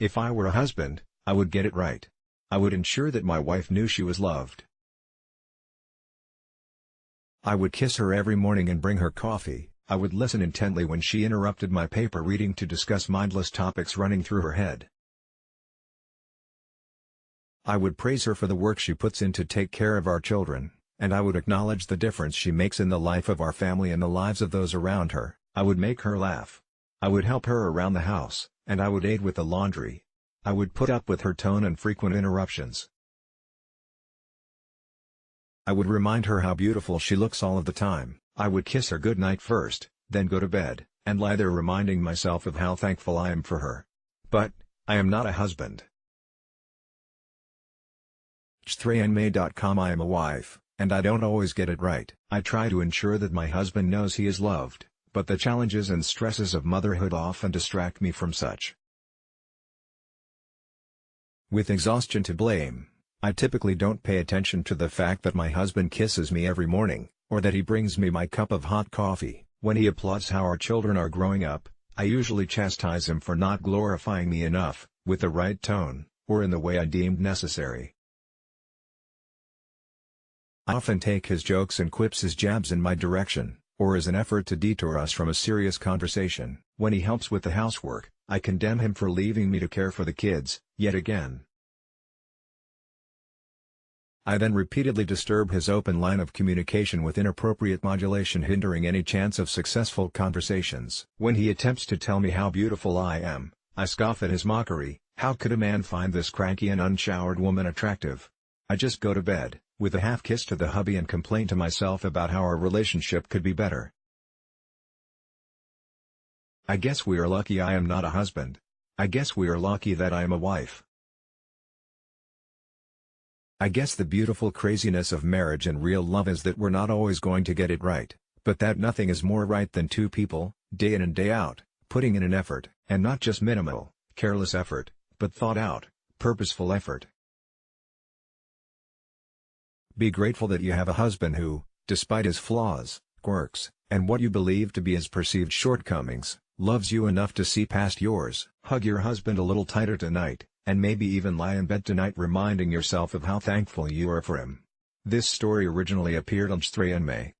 If I were a husband, I would get it right. I would ensure that my wife knew she was loved. I would kiss her every morning and bring her coffee. I would listen intently when she interrupted my paper reading to discuss mindless topics running through her head. I would praise her for the work she puts in to take care of our children, and I would acknowledge the difference she makes in the life of our family and the lives of those around her. I would make her laugh. I would help her around the house, and I would aid with the laundry. I would put up with her tone and frequent interruptions. I would remind her how beautiful she looks all of the time. I would kiss her goodnight first, then go to bed, and lie there reminding myself of how thankful I am for her. But, I am not a husband. I am a wife, and I don't always get it right. I try to ensure that my husband knows he is loved, but the challenges and stresses of motherhood often distract me from such. With exhaustion to blame, I typically don't pay attention to the fact that my husband kisses me every morning, or that he brings me my cup of hot coffee. When he applauds how our children are growing up, I usually chastise him for not glorifying me enough, with the right tone, or in the way I deemed necessary. I often take his jokes and quips as jabs in my direction, or as an effort to detour us from a serious conversation. When he helps with the housework, I condemn him for leaving me to care for the kids, yet again. I then repeatedly disturb his open line of communication with inappropriate modulation, hindering any chance of successful conversations. When he attempts to tell me how beautiful I am, I scoff at his mockery. How could a man find this cranky and unshowered woman attractive? I just go to bed, with a half kiss to the hubby, and complain to myself about how our relationship could be better. I guess we are lucky I am not a husband. I guess we are lucky that I am a wife. I guess the beautiful craziness of marriage and real love is that we're not always going to get it right, but that nothing is more right than two people, day in and day out, putting in an effort, and not just minimal, careless effort, but thought out, purposeful effort. Be grateful that you have a husband who, despite his flaws, quirks, and what you believe to be his perceived shortcomings, loves you enough to see past yours. Hug your husband a little tighter tonight, and maybe even lie in bed tonight reminding yourself of how thankful you are for him. This story originally appeared on 3 in May.